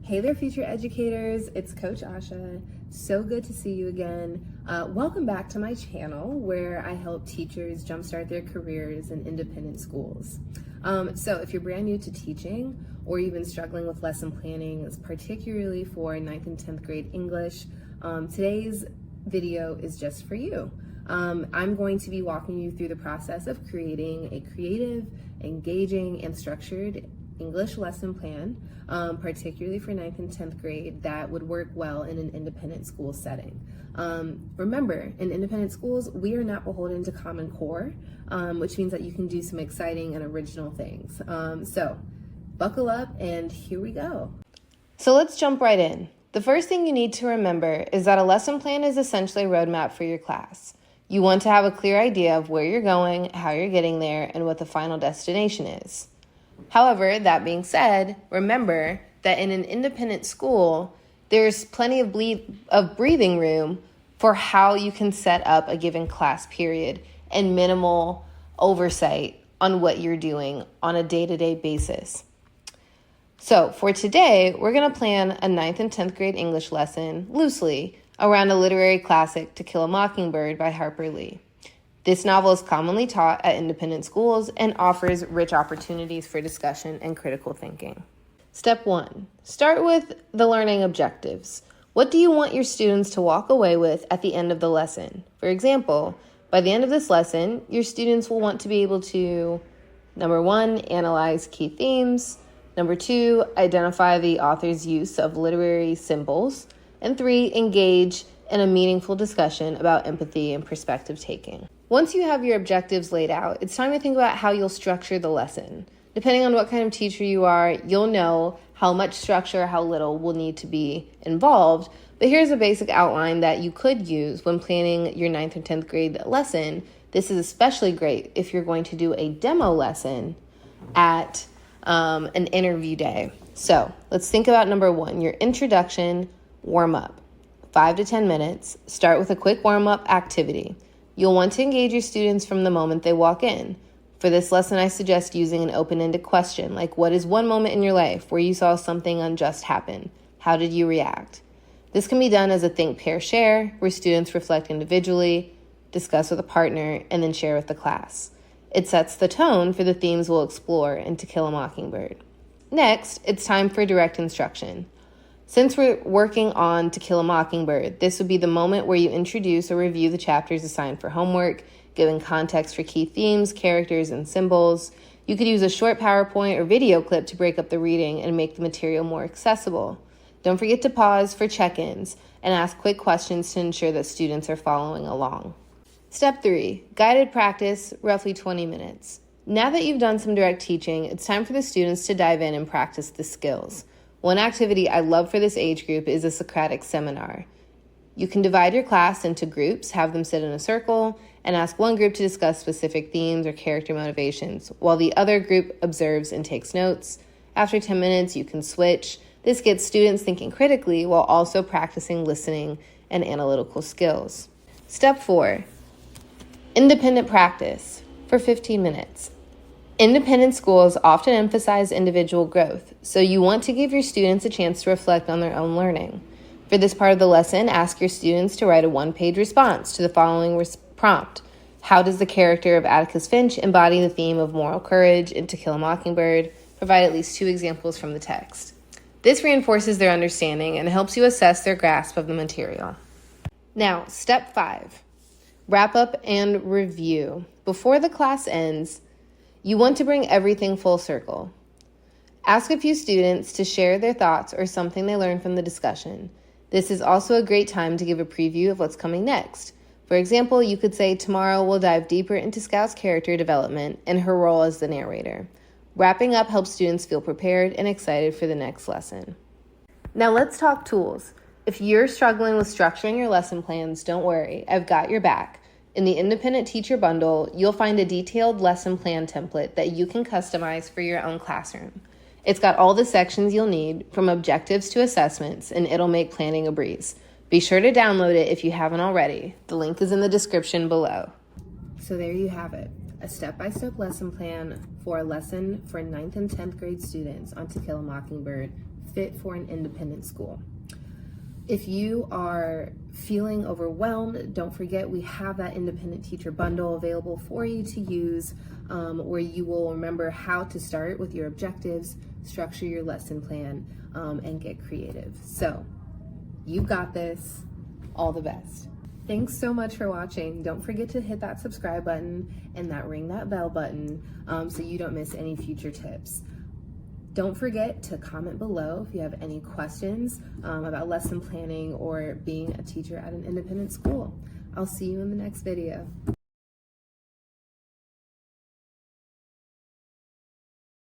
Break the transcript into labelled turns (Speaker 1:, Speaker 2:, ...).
Speaker 1: Hey there, future educators. It's Coach Asha. So good to see you again. Welcome back to my channel where I help teachers jumpstart their careers in independent schools. So if you're brand new to teaching or you've been struggling with lesson planning, particularly for 9th and 10th grade English, today's video is just for you. I'm going to be walking you through the process of creating a creative, engaging, and structured English lesson plan, particularly for 9th and 10th grade, that would work well in an independent school setting. Remember, in independent schools, we are not beholden to Common Core, which means that you can do some exciting and original things. So buckle up and here we go. So let's jump right in. The first thing you need to remember is that a lesson plan is essentially a roadmap for your class. You want to have a clear idea of where you're going, how you're getting there, and what the final destination is. However, that being said, remember that in an independent school, there's plenty of breathing room for how you can set up a given class period and minimal oversight on what you're doing on a day-to-day basis. So for today, we're going to plan a 9th and 10th grade English lesson loosely around a literary classic, To Kill a Mockingbird by Harper Lee. This novel is commonly taught at independent schools and offers rich opportunities for discussion and critical thinking. Step 1. Start with the learning objectives. What do you want your students to walk away with at the end of the lesson? For example, by the end of this lesson, your students will want to be able to, number 1, analyze key themes, number 2, identify the author's use of literary symbols, and 3, engage in a meaningful discussion about empathy and perspective taking. Once you have your objectives laid out, it's time to think about how you'll structure the lesson. Depending on what kind of teacher you are, you'll know how much structure, how little will need to be involved. But here's a basic outline that you could use when planning your 9th and 10th grade lesson. This is especially great if you're going to do a demo lesson at an interview day. So let's think about number 1, your introduction warm-up. 5 to 10 minutes. Start with a quick warm-up activity. You'll want to engage your students from the moment they walk in. For this lesson, I suggest using an open-ended question, like, what is one moment in your life where you saw something unjust happen? How did you react? This can be done as a think, pair, share, where students reflect individually, discuss with a partner, and then share with the class. It sets the tone for the themes we'll explore in To Kill a Mockingbird. Next, it's time for direct instruction. Since we're working on To Kill a Mockingbird, this would be the moment where you introduce or review the chapters assigned for homework, giving context for key themes, characters, and symbols. You could use a short PowerPoint or video clip to break up the reading and make the material more accessible. Don't forget to pause for check-ins and ask quick questions to ensure that students are following along. Step 3, guided practice, roughly 20 minutes. Now that you've done some direct teaching, it's time for the students to dive in and practice the skills. One activity I love for this age group is a Socratic seminar. You can divide your class into groups, have them sit in a circle, and ask one group to discuss specific themes or character motivations, while the other group observes and takes notes. After 10 minutes, you can switch. This gets students thinking critically while also practicing listening and analytical skills. Step 4, independent practice for 15 minutes. Independent schools often emphasize individual growth, so you want to give your students a chance to reflect on their own learning. For this part of the lesson, ask your students to write a one-page response to the following prompt. How does the character of Atticus Finch embody the theme of moral courage in To Kill a Mockingbird? Provide at least 2 examples from the text. This reinforces their understanding and helps you assess their grasp of the material. Now, step 5, wrap up and review. Before the class ends, you want to bring everything full circle. Ask a few students to share their thoughts or something they learned from the discussion. This is also a great time to give a preview of what's coming next. For example, you could say, tomorrow we'll dive deeper into Scout's character development and her role as the narrator. Wrapping up helps students feel prepared and excited for the next lesson. Now let's talk tools. If you're struggling with structuring your lesson plans, don't worry, I've got your back. In the Independent Teacher Bundle, you'll find a detailed lesson plan template that you can customize for your own classroom. It's got all the sections you'll need, from objectives to assessments, and it'll make planning a breeze. Be sure to download it if you haven't already. The link is in the description below. So there you have it, a step-by-step lesson plan for a lesson for 9th and 10th grade students on To Kill a Mockingbird, fit for an independent school. If you are feeling overwhelmed, don't forget we have that independent teacher bundle available for you to use, where you will remember how to start with your objectives, structure your lesson plan, and get creative. So you've got this. All the best. Thanks so much for watching. Don't forget to hit that subscribe button and ring that bell button so you don't miss any future tips. Don't forget to comment below if you have any questions about lesson planning or being a teacher at an independent school. I'll see you in the next video.